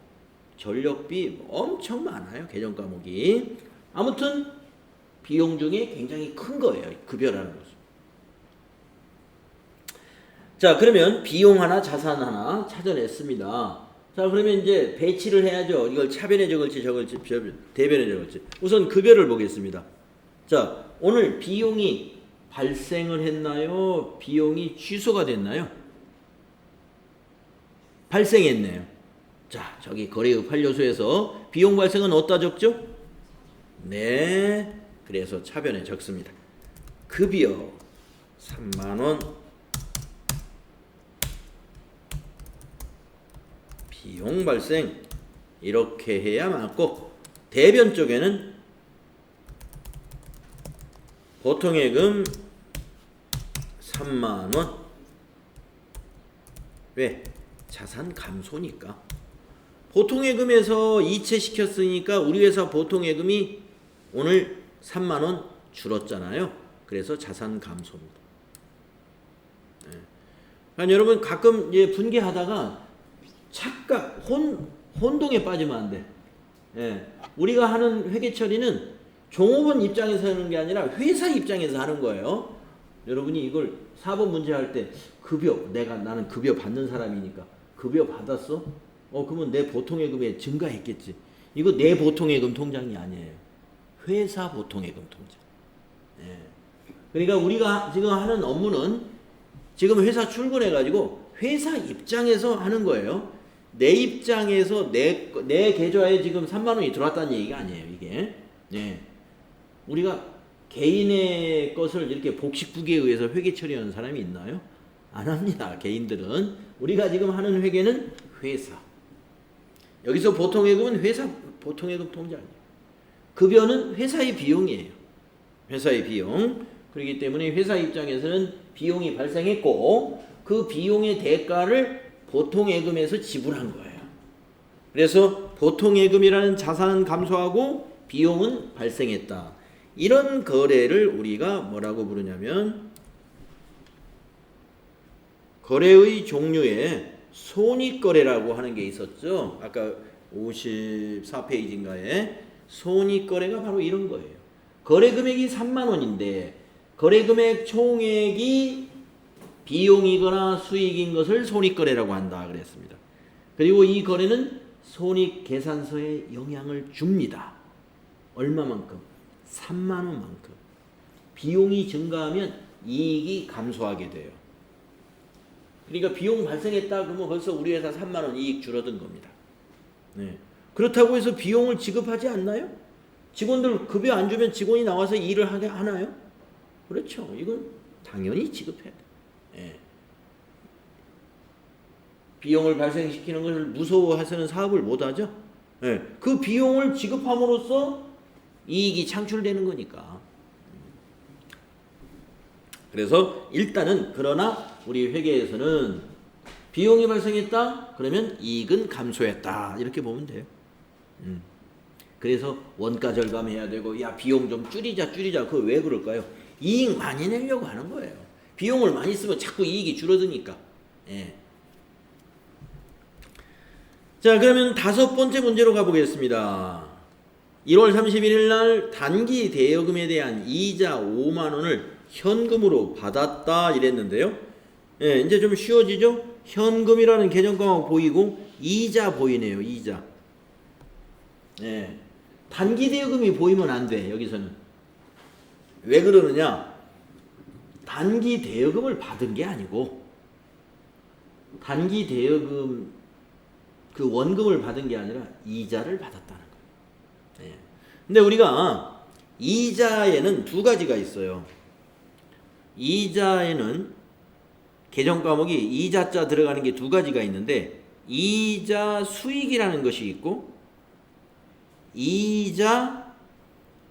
S1: 전력비 엄청 많아요. 계정 과목이. 아무튼 비용 중에 굉장히 큰 거예요. 급여라는 것은. 자, 그러면 비용 하나, 자산 하나 찾아냈습니다. 자, 그러면 이제 배치를 해야죠. 이걸 차변에 적을지 대변에 적을지. 우선 급여를 보겠습니다. 자, 오늘 비용이 발생을 했나요? 비용이 취소가 됐나요? 발생했네요. 자, 저기 거래의 판료소에서 비용 발생은 어디다 적죠? 네, 그래서 차변에 적습니다. 급여 3만원, 비용 발생, 이렇게 해야 맞고, 대변 쪽에는 보통예금 3만원. 왜? 자산 감소니까. 보통예금에서 이체시켰으니까 우리 회사 보통예금이 오늘 3만원 줄었잖아요. 그래서 자산 감소입니다. 네. 그러니까 여러분 가끔 이제 분개하다가 착각, 혼동에 빠지면 안 돼. 예. 우리가 하는 회계 처리는 종업원 입장에서 하는 게 아니라 회사 입장에서 하는 거예요. 여러분이 이걸 사법 문제 할 때 급여, 나는 급여 받는 사람이니까 급여 받았어? 그러면 내 보통예금에 증가했겠지. 이거 내 보통예금 통장이 아니에요. 회사 보통예금 통장. 예. 그러니까 우리가 지금 하는 업무는 지금 회사 출근해가지고 회사 입장에서 하는 거예요. 내 입장에서 내 계좌에 지금 3만 원이 들어왔다는 얘기가 아니에요, 이게. 예. 우리가 개인의 것을 이렇게 복식부기에 의해서 회계 처리하는 사람이 있나요? 안 합니다, 개인들은. 우리가 지금 하는 회계는 회사. 여기서 보통예금은 회사 보통예금 통장이에요. 급여는 회사의 비용이에요. 회사의 비용. 그렇기 때문에 회사 입장에서는 비용이 발생했고 그 비용의 대가를 보통예금에서 지불한 거예요. 그래서 보통예금이라는 자산은 감소하고 비용은 발생했다. 이런 거래를 우리가 뭐라고 부르냐면 거래의 종류에 손익거래라고 하는 게 있었죠. 아까 54페이지인가에 손익거래가 바로 이런 거예요. 거래금액이 3만 원인데 거래금액 총액이 비용이거나 수익인 것을 손익거래라고 한다 그랬습니다. 그리고 이 거래는 손익계산서에 영향을 줍니다. 얼마만큼? 3만 원만큼. 비용이 증가하면 이익이 감소하게 돼요. 그러니까 비용 발생했다 그러면 벌써 우리 회사 3만 원 이익 줄어든 겁니다. 네. 그렇다고 해서 비용을 지급하지 않나요? 직원들 급여 안 주면 직원이 나와서 일을 하게 하나요? 그렇죠. 이건 당연히 지급해야 돼요. 예. 비용을 발생시키는 것을 무서워해서는 사업을 못하죠. 예. 그 비용을 지급함으로써 이익이 창출되는 거니까. 그래서 일단은 그러나 우리 회계에서는 비용이 발생했다 그러면 이익은 감소했다 이렇게 보면 돼요. 그래서 원가 절감해야 되고 야 비용 좀 줄이자 그거 왜 그럴까요? 이익 많이 내려고 하는 거예요. 비용을 많이 쓰면 자꾸 이익이 줄어드니까. 예. 자, 그러면 5번째 문제로 가보겠습니다. 1월 31일 날 단기 대여금에 대한 이자 5만 원을 현금으로 받았다 이랬는데요. 예, 이제 좀 쉬워지죠? 현금이라는 계정과목 보이고 이자 보이네요. 이자. 예. 단기 대여금이 보이면 안 돼. 여기서는. 왜 그러느냐? 단기 대여금을 받은 게 아니고 단기 대여금 그 원금을 받은 게 아니라 이자를 받았다는 거예요. 예. 근데 우리가 이자에는 두 가지가 있어요. 이자에는 계정 과목이 이자자 들어가는 게 두 가지가 있는데 이자 수익이라는 것이 있고 이자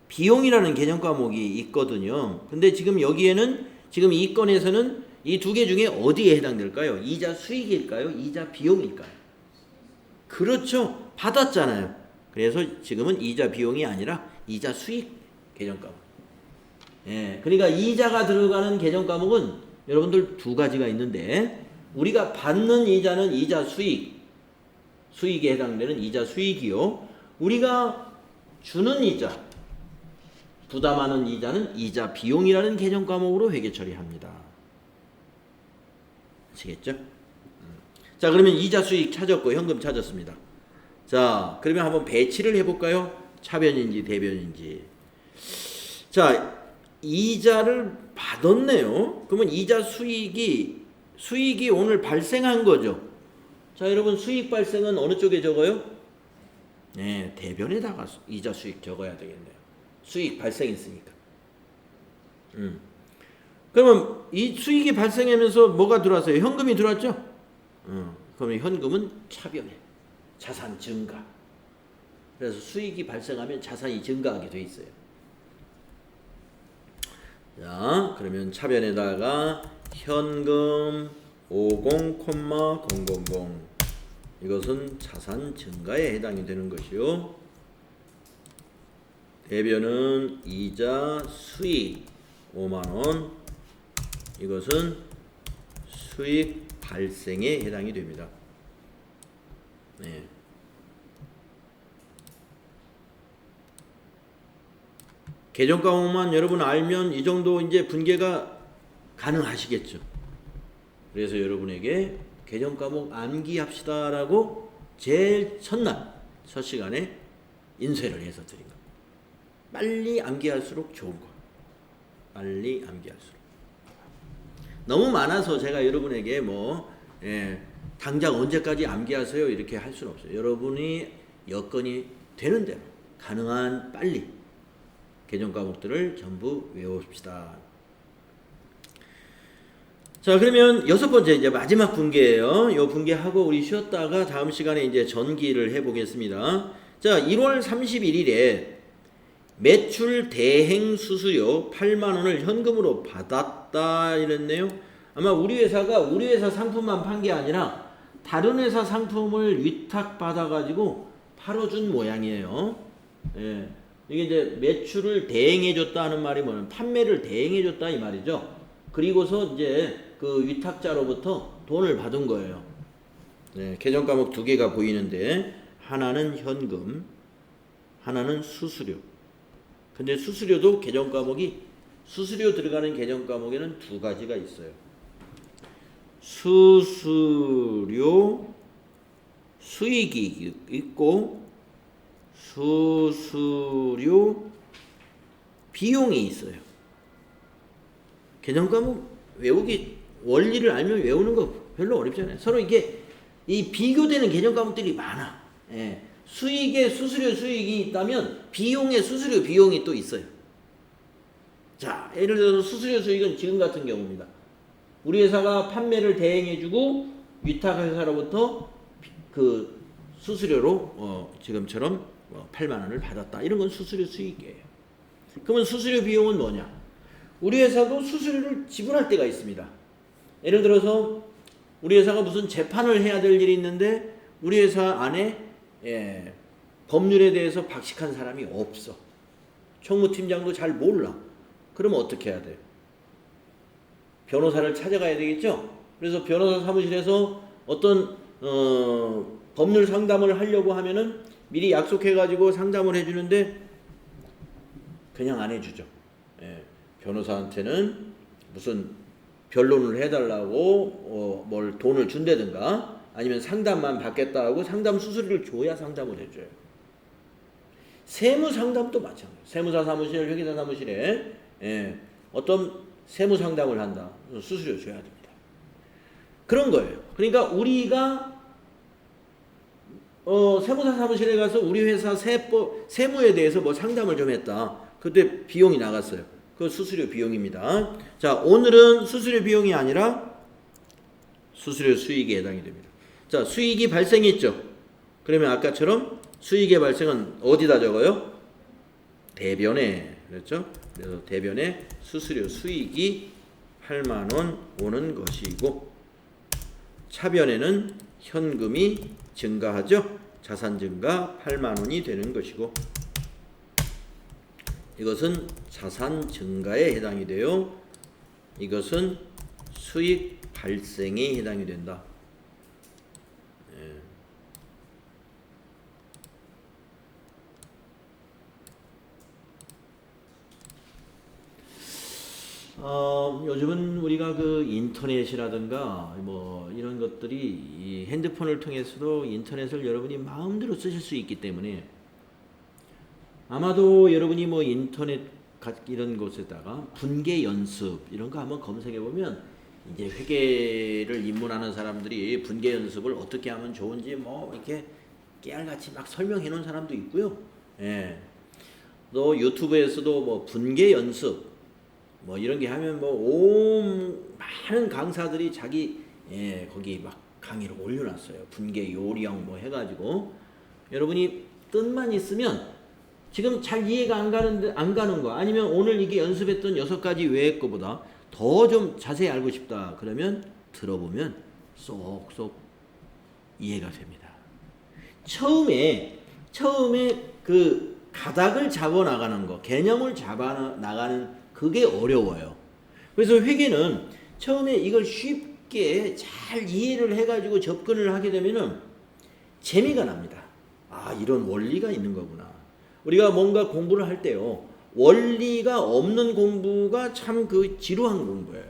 S1: 비용이라는 개념 과목이 있거든요. 근데 지금 여기에는 지금 이 건에서는 이 두 개 중에 어디에 해당될까요? 이자 수익일까요? 이자 비용일까요? 그렇죠. 받았잖아요. 그래서 지금은 이자 비용이 아니라 이자 수익 개념 과목. 예, 그러니까 이자가 들어가는 개념 과목은 여러분들 두 가지가 있는데 우리가 받는 이자는 이자 수익, 수익에 해당되는 이자 수익이요. 우리가 주는 이자, 부담하는 이자는 이자 비용이라는 개념 과목으로 회계 처리합니다. 아시겠죠? 자, 그러면 이자 수익 찾았고 현금 찾았습니다. 자, 그러면 한번 배치를 해볼까요? 차변인지 대변인지. 자, 이자를 받았네요. 그러면 이자 수익이 오늘 발생한 거죠. 자, 여러분 수익 발생은 어느 쪽에 적어요? 네, 대변에다가 이자 수익 적어야 되겠네요. 수익 발생했으니까. 그러면 이 수익이 발생하면서 뭐가 들어왔어요? 현금이 들어왔죠? 그러면 현금은 차변에 자산 증가. 그래서 수익이 발생하면 자산이 증가하게 돼 있어요. 자, 그러면 차변에다가 현금 50,000 이것은 자산 증가에 해당이 되는 것이요. 대변은 이자 수익 50,000원 이것은 수익 발생에 해당이 됩니다. 네. 계정 과목만 여러분 알면 이 정도 이제 분계가 가능하시겠죠. 그래서 여러분에게 계정 과목 암기합시다라고 제일 첫날 첫 시간에 인쇄를 해서 드린 겁니다. 빨리 암기할수록 좋은 거. 빨리 암기할수록. 너무 많아서 제가 여러분에게 당장 언제까지 암기하세요 이렇게 할 수는 없어요. 여러분이 여건이 되는 대로 가능한 빨리 개정 과목들을 전부 외웁시다. 자, 그러면 여섯 번째 이제 마지막 분계예요. 이 분계하고 우리 쉬었다가 다음 시간에 이제 전기를 해보겠습니다. 자, 1월 31일에 매출 대행 수수료 8만 원을 현금으로 받았다 이랬네요. 아마 우리 회사 상품만 판 게 아니라 다른 회사 상품을 위탁받아 가지고 팔아준 모양이에요. 예. 이게 이제 매출을 대행해 줬다 하는 말이 뭐냐면 판매를 대행해 줬다 이 말이죠. 그리고서 이제 그 위탁자로부터 돈을 받은 거예요. 네, 계정 과목 두 개가 보이는데 하나는 현금, 하나는 수수료. 근데 수수료도 계정 과목이 수수료 들어가는 계정 과목에는 두 가지가 있어요. 수수료 수익이 있고 수수료 비용이 있어요. 계정 과목 외우기 원리를 알면 외우는 거 별로 어렵잖아요. 서로 이게 이 비교되는 계정 과목들이 많아. 예. 수익에 수수료 수익이 있다면 비용에 수수료 비용이 또 있어요. 자, 예를 들어서 수수료 수익은 지금 같은 경우입니다. 우리 회사가 판매를 대행해주고 위탁회사로부터 그 수수료로 지금처럼 8만 원을 받았다. 이런 건 수수료 수익이에요. 그러면 수수료 비용은 뭐냐? 우리 회사도 수수료를 지불할 때가 있습니다. 예를 들어서 우리 회사가 무슨 재판을 해야 될 일이 있는데 우리 회사 안에 법률에 대해서 박식한 사람이 없어. 총무팀장도 잘 몰라. 그러면 어떻게 해야 돼요? 변호사를 찾아가야 되겠죠? 그래서 변호사 사무실에서 어떤 법률 상담을 하려고 하면은 미리 약속해가지고 상담을 해주는데 그냥 안 해주죠. 변호사한테는 무슨 변론을 해달라고 뭘 돈을 준다든가 아니면 상담만 받겠다고 상담 수수료를 줘야 상담을 해줘요. 세무 상담도 마찬가지예요. 세무사 사무실, 회계사 사무실에 어떤 세무 상담을 한다. 수수료 줘야 됩니다. 그런 거예요. 그러니까 우리가 세무사 사무실에 가서 우리 회사 세무에 대해서 뭐 상담을 좀 했다. 그때 비용이 나갔어요. 그 수수료 비용입니다. 자, 오늘은 수수료 비용이 아니라 수수료 수익에 해당이 됩니다. 자, 수익이 발생했죠. 그러면 아까처럼 수익의 발생은 어디다 적어요? 대변에. 그렇죠? 그래서 대변에 수수료 수익이 8만 원 오는 것이고, 차변에는 현금이 증가하죠. 자산 증가 8만 원이 되는 것이고, 이것은 자산 증가에 해당이 돼요. 이것은 수익 발생에 해당이 된다. 요즘은 우리가 그 인터넷이라든가 뭐 이런 것들이 이 핸드폰을 통해서도 인터넷을 여러분이 마음대로 쓰실 수 있기 때문에, 아마도 여러분이 뭐 인터넷 이런 곳에다가 분계 연습 이런 거 한번 검색해 보면, 이제 회계를 입문하는 사람들이 분계 연습을 어떻게 하면 좋은지 뭐 이렇게 깨알같이 막 설명해 놓은 사람도 있고요. 예. 또 유튜브에서도 뭐 분계 연습 뭐 이런 게 하면 뭐 많은 강사들이 자기 거기 막 강의를 올려놨어요. 분계 요령 뭐 해가지고, 여러분이 뜻만 있으면 지금 잘 이해가 안 가는 거, 아니면 오늘 이게 연습했던 6가지 외의 거보다 더 좀 자세히 알고 싶다 그러면 들어보면 쏙쏙 이해가 됩니다. 처음에 그 가닥을 잡아 나가는 거, 개념을 잡아 나가는 그게 어려워요. 그래서 회계는 처음에 이걸 쉽게 잘 이해를 해가지고 접근을 하게 되면은 재미가 납니다. 아, 이런 원리가 있는 거구나. 우리가 뭔가 공부를 할 때요, 원리가 없는 공부가 참 그 지루한 공부예요.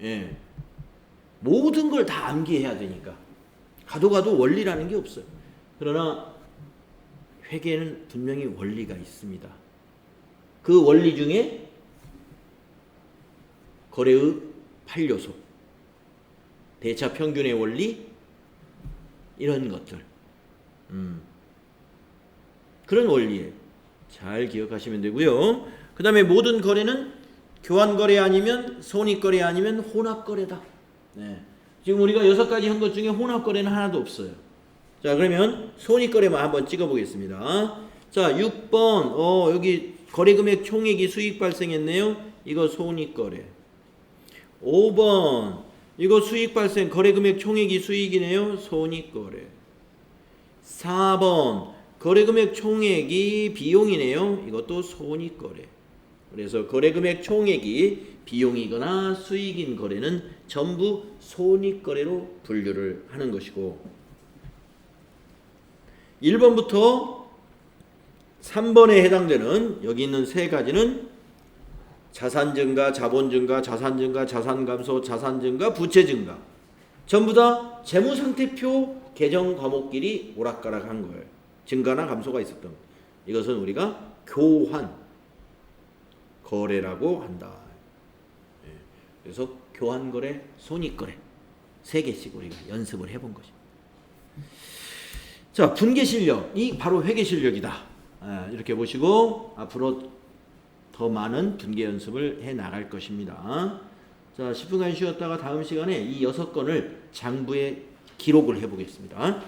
S1: 예. 모든 걸 다 암기해야 되니까. 가도 원리라는 게 없어요. 그러나 회계는 분명히 원리가 있습니다. 그 원리 중에 거래의 8요소, 대차 평균의 원리, 이런 것들, 그런 원리예요. 잘 기억하시면 되고요. 그 다음에 모든 거래는 교환거래 아니면 손익거래 아니면 혼합거래다. 네. 지금 우리가 6가지 한 것 중에 혼합거래는 하나도 없어요. 자, 그러면 손익거래만 한번 찍어보겠습니다. 자, 6번 여기 거래금액 총액이 수익 발생했네요. 이거 손익거래. 5번 이거 수익 발생, 거래금액 총액이 수익이네요. 손익거래. 4번 거래금액 총액이 비용이네요. 이것도 손익거래. 그래서 거래금액 총액이 비용이거나 수익인 거래는 전부 손익거래로 분류를 하는 것이고, 1번부터 3번에 해당되는 여기 있는 3가지는 자산 증가, 자본 증가, 자산 증가, 자산 감소, 자산 증가, 부채 증가, 전부 다 재무상태표 개정 과목끼리 오락가락한 거예요. 증가나 감소가 있었던 거. 이것은 우리가 교환 거래라고 한다. 그래서 교환거래, 손익거래 3개씩 우리가 연습을 해본 것입니다. 자, 분계실력, 이 바로 회계실력이다. 이렇게 보시고 앞으로 더 많은 분계 연습을 해 나갈 것입니다. 자, 10분간 쉬었다가 다음 시간에 이 6건을 장부에 기록을 해 보겠습니다.